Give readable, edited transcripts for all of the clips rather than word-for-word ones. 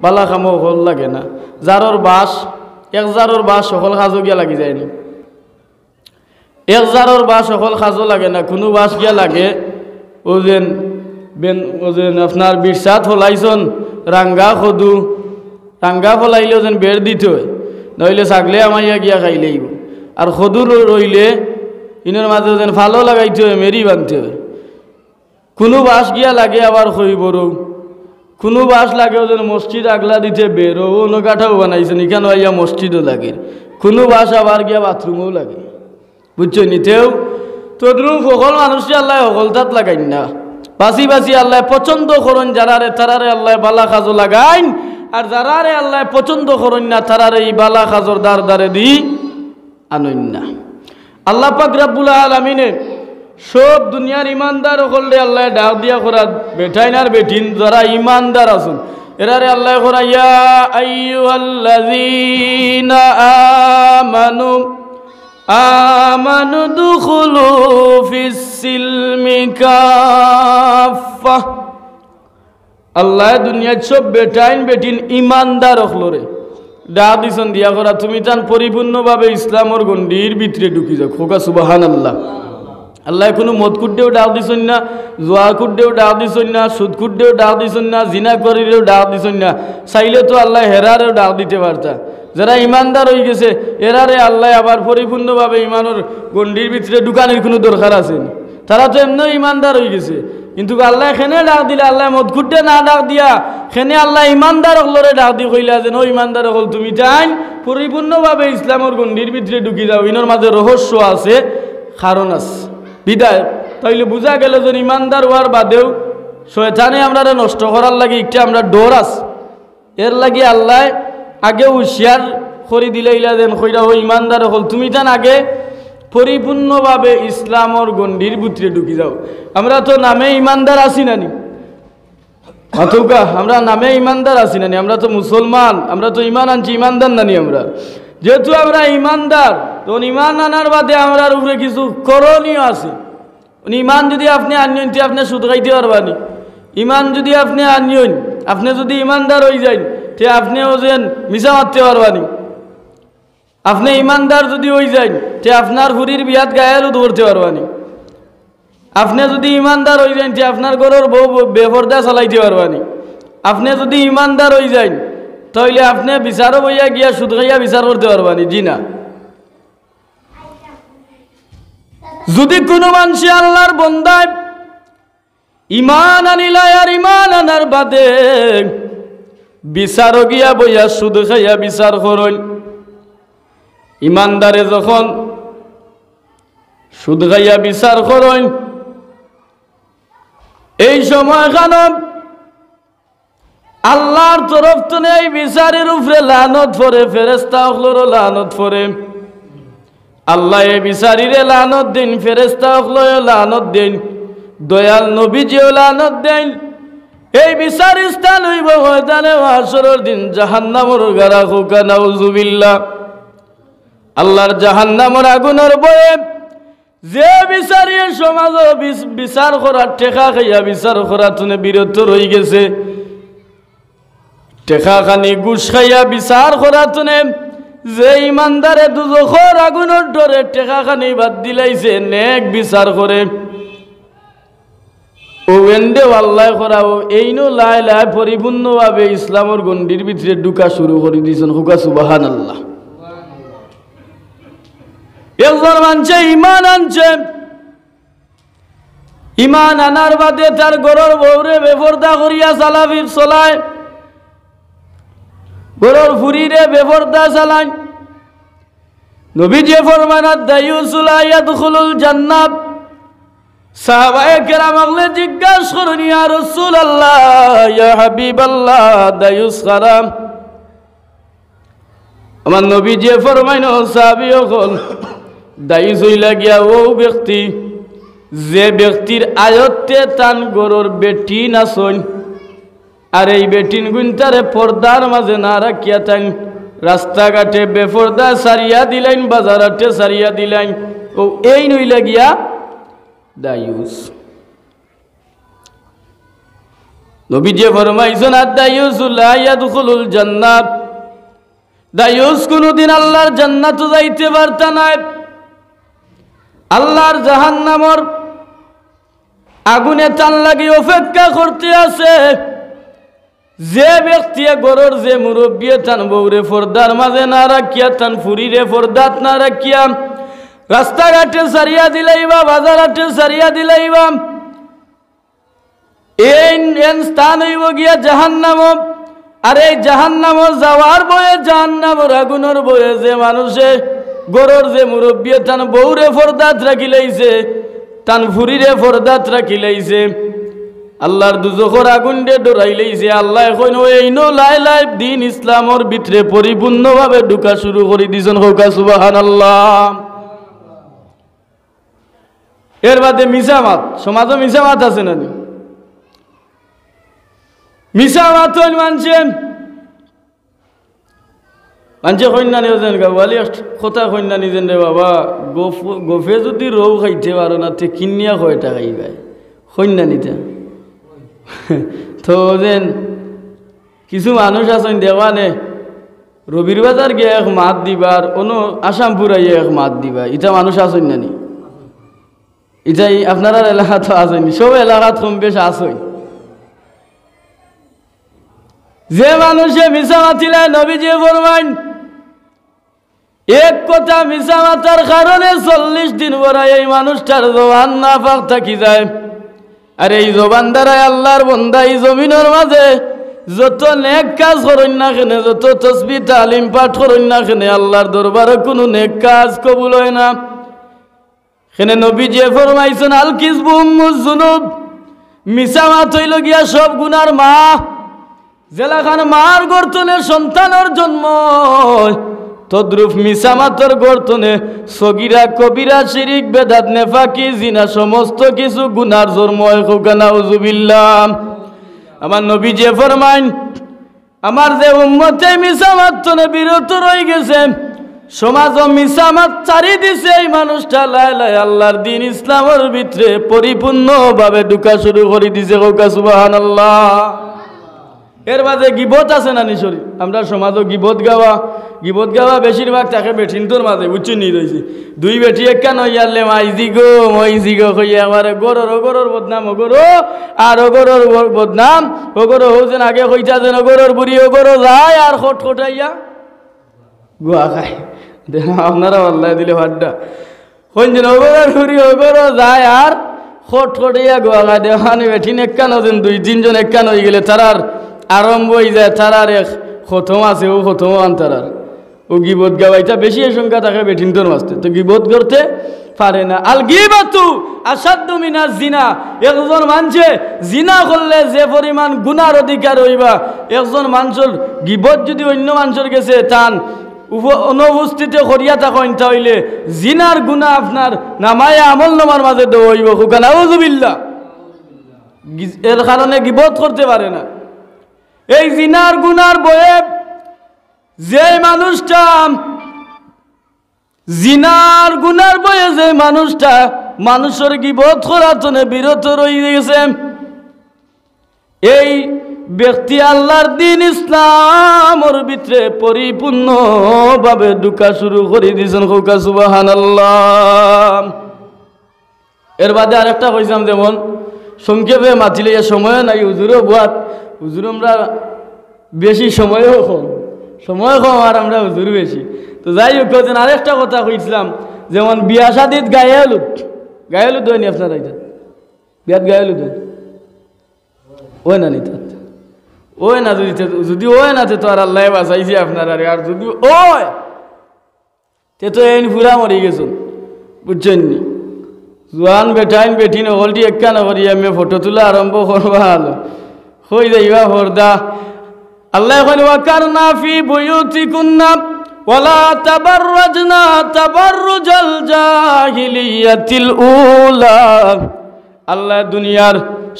বালা খামো হল লাগে না। জারর বাস এক জারর বাস সকল কাজও গিয়া লাগি যায়নি। এক জারর বাস সকল কাজও লাগে না, কোনো বাস গিয়া লাগে ওজেন ওজেন আপনার বিরসাত ফলাইছন রাঙ্গা খদু, রাঙ্গা ফলাইলে ওজেন বের দিতে হয়, নইলে ছাগলে আমাইয়া গিয়া খাইলেইব। আর খদু রইলে ইনের মাঝে ওজেন ফালো লাগাইতে হয়, মেরি বানতে হয়। কোনো বাস গিয়া লাগে আবার খইবরও, কোনো বাস লাগে ওজেন মসজিদ আগলা দিতে বেরো অন্য কাঠাও বানাইছেন, এখানে আইয়া মসজিদও লাগে। কোনো বাস আবার গিয়া বাথরুমও লাগে, বুঝছো নিতেও। তদ্রুপ সকল মানুষে আল্লাহ সকলতাত লাগাইন না, বাঁচি বাঁচি আল্লাহ পছন্দ করেন যারারে তারারে আল্লাহ বালা খাজো লাগাইন, আর যারারে আল্লাহ পছন্দ করেন না তারারে এই বালা খাজর দ্বার দ্বারে দি আনইন না। আল্লাহ পাক রব্বুল আলামিনে সব দুনিয়ার ইমানদার হলে আল্লাহ ডাক দিয়া করা বেটাইন আর বেটিন যারা ইমানদার আছেন এরারে আল্লাহ করা ইয়া আইয়ুহাল্লাযীনা আমানু আমানু দুখুলু ফিস সিলমি কাফা। আল্লাহ দুনিয়ার সব বেটাইন বেটিন ইমানদার হলরে ডাক দিছেন দিয়া করা তুমি তান পরিপূর্ণভাবে ইসলামের গণ্ডির ভিতরে ঢুকি যাও। খোকা সুবহানাল্লাহ। আল্লাহ কোনো মদ কুড্ডেও ডাক দিছেন না, জোয়া কুড্ডেও ডাক দিছেন না, সুদ কুড্ডেও ডাক দিছেন না, জিনা করিলেও ডাক দিছেন না। চাইলে তো আল্লাহ হেরারেও ডাক দিতে পারতা। যারা ইমানদার হয়ে গেছে এরারে আল্লাহ আবার পরিপূর্ণভাবে ইমানের গণ্ডির ভিতরে ঢুকানোর কোনো দরকার আছে? তারা তো এমনি ইমানদার হয়ে গেছে, কিন্তু আল্লাহ খেনে ডাক দিলে আল্লাহ মদ কুড্ডে না ডাক দিয়া খেনে আল্লাহ ইমানদার হলরে ডাক দি কইলা যে ও ইমানদার হল তুমি চাই পরিপূর্ণভাবে ইসলামের গণ্ডির ভিতরে ঢুকি যাও। ইনোর মাঝে রহস্য আছে, কারণ আছে বিদায়। তাইলে বুঝা গেল যে ইমানদার হওয়ার বাদেও শয়তানে আমরা নষ্ট করার লাগে একটা আমরা ডর আছে। এর লাগে আল্লাহ আগে হুঁশিয়ার করে দিলে ইলা দেন কইরা ও ইমানদার হল তুমি তান আগে পরিপূর্ণভাবে ইসলামের গণ্ডির ভিতরে ঢুকি যাও। আমরা তো নামে ইমানদার আছি নানি মাথুকা, আমরা নামে ইমানদার আছি নানি, আমরা তো মুসলমান, আমরা তো ইমান আনছি, ইমানদার নানি আমরা। যেহেতু আমরা ইমানদার তখন ইমান আনার বাদে আমরা উপরে কিছু করণীয় আছে। ইমান যদি আপনি আনিয়েন তে আপনি সুদ খাইতে পারবানি। ইমান যদি আপনি আনিয়েন, আপনি যদি ইমানদার হয়ে যান তে আপনি ওজেন মিশা মারতে পারবানি। আপনি ইমানদার যদি হয়ে যান তে আপনার হুরির বিয়াত গায়েরও ধরতে পারবানি। আপনি যদি ইমানদার হয়ে যান তে আপনার ঘরের বউ বেপরদা চালাইতে পারবানি। আপনি যদি ইমানদার হয়ে যান তাহলে আপনি বিচারও বইয়া গিয়া সুদ খাইয়া বিচার করতে পারবানি। জি না। যদি কোনো মানুষ আল্লাহর বন্দায় ইমান আনিলাই আর ইমান আনার বাদে বিচারও গিয়া বইয়া সুদ খাইয়া বিচার করল, ইমানদারে যখন সুদ খাইয়া বিচার করল এই সময় খানব আল্লাহর তরফ থেকে এই বিচারের উপরে লানত পড়ে, ফেরেশতা হলরও লানত পড়ে। আল্লাহ এই বিচারিরে লানত দেন, ফেরেশতা হলও লানত দেন, দয়াল নবীজিও লানত দেন। এই বিচার স্থান হইব ময়দানে হাশরের দিন জাহান্নামের গাড়া খোকা নাউজুবিল্লাহ। আল্লাহর জাহান্নামের আগুনের বয়ে যে বিচারিয়ে সমাজ বিচার করার টেকা খাইয়া বিচার করা তুনে বিরত রয়ে গেছে, টেকা খানি ঘুষ খাইয়া বিচার করা তুনে যে ইমানদারে দুজখর আগুনের ডরে টেকা খানি বাদ দিলাইছে নেক বিচার করে ও এন্ডে আল্লাহ করাও এই নো লাই লাই পরিপূর্ণভাবে ইসলামের গণ্ডির ভিতরে ঢুকা শুরু করে দিয়েছেন। হুকা সুবহানাল্লাহ। একজন মানছে ইমান আনছে, ইমান আনার বাদে তার গরর বউরে বেপরদা করিয়া চালাফির চলায়, গরর ফুরিরে বেপরদা চালায়। নবীজি ফরমান আদ-দায়ুসু লা ইয়াদখুলুল জান্নাত। সাহাবায়ে কেরাম আগলে জিজ্ঞাসা করেন ইয়া রাসূলুল্লাহ ইয়া হাবিবাল্লাহ দায়ুস কারাম। আমার নবীজি ফরমাইন সাহাবী হল দায়ুস হইলা গিয়া ও ব্যক্তি যে ব্যক্তির আয়ত্তে তান গরর বেটি নাচন আর এই বেটিন গুনতারে পর্দার মাঝে না রাখিয়া তান রাস্তাঘাটে বেপর্দা সারিয়া দিলেন, বাজারাটে সারিয়া দিলেন, ও এই নইলা গিয়া দায়ুস। নবীজি ফরমাইছেন আদ-দায়ুসু লা ইয়াদখুলুল জান্নাত, দায়ুস কোনদিন আল্লাহর জান্নাত যাইতে পারতা না। আল্লাহর জাহান্নামর আগুনে টান লাগি অপেক্ষা করতে আছে। যে ব্যক্তি গরর যে মুরব্বী টান বউরে পর্দার মাঝে না রাখিয়া, টান ফুরিরে পর্দাত না রাখিয়া রাস্তাঘাটে সারিয়া দিলাইবা, বাজারহাটে সারিয়া দিলাইবা, এই স্থান হইব গিয়া জাহান্নাম। আর এই জাহান্নাম যাওয়ার বয়ে, জাহান্নামর আগুনের বয়ে যে মানুষে গরর যে মুরব্বী টান বউরে পর্দাত রাখি লাইছে, টান ফুরিরে পর্দাত রাখি লাইছে, আল্লাহর দুজখর আগুন দে ডরাই লাইছে। আল্লাহ এখন এই নো লাই লাই দিন ইসলামর ভিতরে পরিপূর্ণভাবে ঢুকা শুরু করে দিছেন। হোকা সুবহানাল্লাহ। এর বাদে মিসামাত, সমাজও মিসামাত আছে না? মিসামাত মানছে কন্যা নিয়েছেন গাওয়ালি কথা কন্যা নিয়েছেন রে বাবা, গোফে যদি রৌ খাইতে পারো না তে কিনিয়া কয়টা খাইবাই কন্যা নিতে। তো যেন কিছু মানুষ আছেন দেওয়ানে রবির বাজার গিয়ে এক মাত দিবার, অন্য আসামপুর আইয়ে এক মাত দিবা, ইটা মানুষ আছেন না নি? এটাই আপনার এলাকা তো আসেনি, সব এলাকাত কম বেশ আসই। যে মানুষে মিশা মাতিলে নবীজি ফরমান এক কথা মিশা মাতার কারণে 40 দিন পরে এই মানুষটার জবান নাপাক থাকি যায়। আর এই জবান দ্বারাই আল্লাহর বান্দা এই জমিনের মাঝে যত নেক কাজ করেন না কেন, যত তসবিহ তালিম পাঠ করেন না কেন, আল্লাহর দরবারে কোনো নেক কাজ কবুল হয় না। এখানে নবীজি ফরমাইছেন আল কিযবু উম্মুজ যুনুব, মিশা মাত হইল গিয়া সব গুনার মা। জেলাখান মার গর্তনে সন্তানের জন্ম, তদ্রুপ মিশা মাতর গর্তনে সগীরা কবিরা শিরিক বেদাত নেফাকি জিনা সমস্ত কিছু গুনার জন্ম হয়। নাউযুবিল্লাহ। আমার নবীজি ফরমাইন আমার যে উম্মতে মিশা মাতনে বিরত রয়ে গেছে, সমাজ মিসামাত চারি দিছে, এই মানুষটা লাই লাই আল্লাহর দিন ইসলামের ভিতরে পরিপূর্ণভাবে ঢুকা শুরু করে দিছে। হোকা সুবহানাল্লাহ। এর মাঝে গিবত আছে না নিশরি? আমরা সমাজও গিবত গাওয়া বেশিরভাগ তাকে বেঠিনটোর মাঝে বুঝছি নি রয়েছে। দুই বেটি একা নইয়ালে মাইজি গো মইজি গো কইয়া আমার গরর বদনাম ওগরো আর ওগরর বদনাম ওগরো হৌছেন আগে কইতা যেন ওগরর বুড়ি ওগরো যায় আর খটখটাইয়া গোয়া খায়। আপনারা আল্লাহ দিলে ভাড্ডা কইছেন ওগরর বুড়ি ওগরো যায় আর খটখটাইয়া গোয়া খায়। দেওয়ানি বেঠিন একা নজন 2-3 একা নই গেলে তারার আরম্ভ হয়ে যায়, তারার এক খতম আছে, ও খতম আন তারার ও গিবত গাওয়াইটা বেশি সংখ্যা থাকে বেঠিনটোর মাঝতে, তো গিবত করতে পারে না। আল গিবাতু আসাদ্দু মিনাজ জিনা, একজন মানুষে জিনা করলে যে পরিমাণ গুনার অধিকার হইবা, একজন মানুষের গিবত যদি অন্য মানুষের কাছে টান অনুপস্থিতি করিয়া থাকেন তাহলে জিনার গুণা আপনার নামায় আমল নামার মাঝে দৌড়াইব। নাউযুবিল্লাহ। এর কারণে গিবত করতে পারে না। এই জিনার গুনার বয়ে যে মানুষটা জিনার গুনার বয়ে যে মানুষটা মানুষের গিবত করাতনে বিরত রয়ে গেছে, এই ব্যক্তি আল্লাহর দিন ইসলামের ভিতরে পরিপূর্ণভাবে ঢুকা শুরু করে দিয়েছেন। হোকা সুবহানাল্লাহ। এর বাদে আরেকটা কইসাম, যেমন সংক্ষেপে মাতিলে সময় নাই, হুজুরও বুয়াত হুজুর আমরা বেশি সময়ও কম আর আমরা হুজুর বেশি। তো যাই হোক, আরেকটা কথা কইছিলাম, যেমন বিয়া শাদিত গায়ে হলুদ হয়নি আপনারা? এটা বিয়াত গায়ে হলুদ ওই না নিতে ওই না, যদি ওই না তো আর আল্লাহ বাঁচাইছে আপনারা। আর যদি ওই তে তো এই পুরা মরি গেছুন, বুঝছেন নি? জোয়ান বেঠিন হলটি একা নকরি আমি ফটো তোলা আরম্ভ করবা হলো হয়ে যাইবা পর্দা। আল্লাহ ওয়াকারনা ফি বুয়ুতিকুন্না ওয়ালা তাবাররাজনা তাবাররুজাল জাহিলিয়াতিল উলা। আল্লাহ দুনিয়ার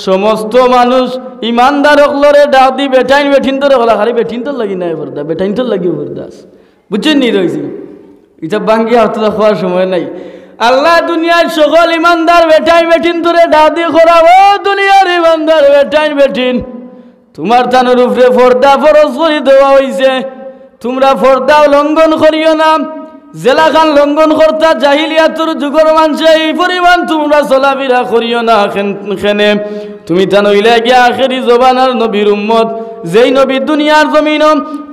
সমস্ত মানুষ ইমানদার হকলরে ডাক দি বেঠাইন বেঠিন তোর হলা, খালি বেঠিন তোর লাগি নাই পর্দা, বেঠাইন তোর লাগি পর্দা, বুঝছেন নি? রয়েছি এটা বাঙ্গি হাতটা খাওয়ার সময় নাই। আল্লাহ দুনিয়ার সকল ইমানদার বেঠাইন বেঠিন তোরে ডাক দি করাবো, দুনিয়ার ইমানদার বেঠাইন বেঠিন তোমার তানোর উপরে পর্দা ফরজ করে দেওয়া হয়েছে, তোমরা পর্দা লঙ্ঘন করিও না। জেলাখান লঙ্ঘন করতা জাহিলিয়াতুর যুগর মানুষে এই পরিমাণ তোমরা চলাফেরা করিও না। খেনে তুমি তা নইলে গিয়া আখেরি জবানার নবীর উম্মত, যেই নবী দুনিয়ার জমিন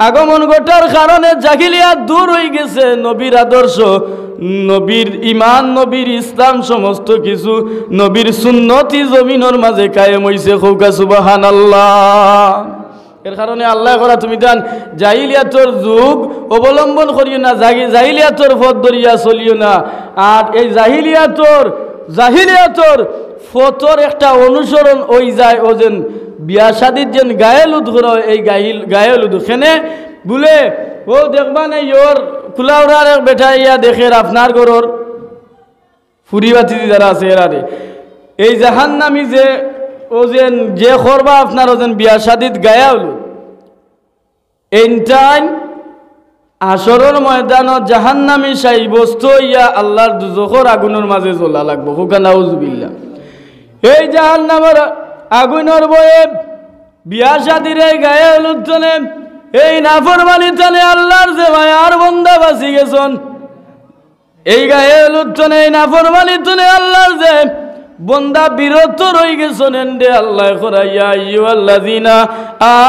আগমন ঘটার কারণে জাহিলিয়াত দূর হয়ে গেছে, নবীর আদর্শ, নবীর ইমান, নবীর ইসলাম সমস্ত কিছু নবীর সুন্নতি জমিনের মাঝে কায়েম হইছে। খৌকা সুবহানাল্লাহ। এর কারণে আল্লাহ করা তুমি দান জাহিলিয়াতর যুগ অবলম্বন করিও না, জাহিলিয়াতর পথ ধরিয়া চলিও না। আর এই জাহিলিয়াতর ফতর একটা অনুসরণ ওই যায়, ও যেন বিয়া শাদির যেন গায়েলুদ করো, এই গায়েলুদ খেনে বলে ও দেখবা না ওর কুলাউরার এক বেটা ইয়া দেখে আপনার ঘরের ফুরিবাতি যারা আছে এরারে এই জাহান্নামী যে ও যেন যে করবা আপনার ওজন বিয়া শাদিত গায়াউলু এইটাই আসরের ময়দানত জাহান্নামী সেই বস্তু ইয়া আল্লাহর দুজখর আগুনের মাঝে জ্বলা লাগবো। হুকা নাউজুবিল্লাহ। এই জাহান্নামের আগুনের বয়ে বিয়া শাদির এই গায়াউলুর তনে, এই নাফরমানি তনে আল্লাহর যে মায়ার বান্দা বাঁচি গেছন, এই গায়াউলুর তনে এই নাফরমানি তনে আল্লাহর যে বন্দা বিরত রই গেছেন। এন্ডে আল্লাহ করাইয়া আইয়ুহাল্লাযিনা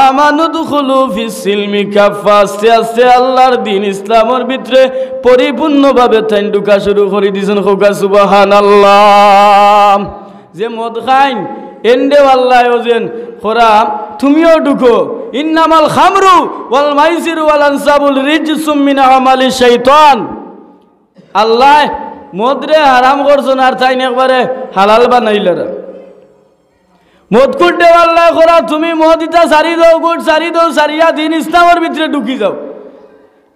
আমানু দুখুলু ফিস সিলমি কাফা, আস্তে আস্তে আল্লাহর দিন ইসলামের ভিতরে পরিপূর্ণভাবে তাই ঢুকা শুরু করে দিয়েছেন। খোকা সুবহানাল্লাহ। যে মদ খাইন এন্ডে আল্লাহ ওজেন খোরা তুমিও ঢুকো। ইন্নামাল খামরু ওয়াল মাইসিরু ওয়াল আনসাবুল রিজসুম মিন আমালি শাইতান। আল্লাহ মদরে হারাম করছেন আর তাই একবারে হালাল বানাইলেরা। মদ কুটে আল্লাহ করা তুমি মদ ইটা সারি দাও, গুট সারি দাও, সারিয়া দিন ইসলামের ভিতরে ঢুকি যাও।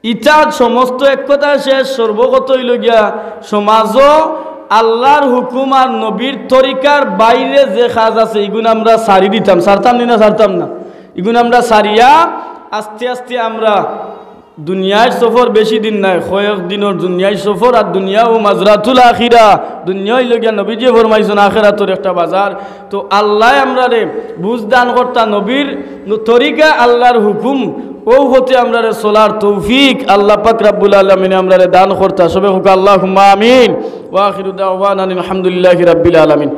ইটা সমস্ত এক কথা শেষ। সর্বগত হইল গিয়া সমাজও আল্লাহর হুকুম আর নবীর তরিকার বাইরে যে কাজ আছে এগুলো আমরা সারি দিতাম, সারতাম না সারতাম না, এগুলো আমরা সারিয়া আস্তে আস্তে আমরা দুনিয়ার সফর বেশি দিন নাই, কয়েক দিনের দুনিয়ার সফর। আর দুনিয়া ও মাজরাতুল আখিরা, দুনিয়ায় লগিয়া নবীজি ফরমাইছেন আখিরাতের একটা বাজার। তো আল্লাহ আমরা রে বুঝ দান করতা নবীর তরিকা আল্লাহর হুকুম ও হতে আমরা রে চলার তৌফিক আল্লাহ পাক রব্বুল আলামিন আমরা রে দান করতা। সবে হুক আল্লাহুম্মা আমিন। ওয়া আখিরু দাওয়ানা আলহামদুলিল্লাহি রাব্বিল আলামিন।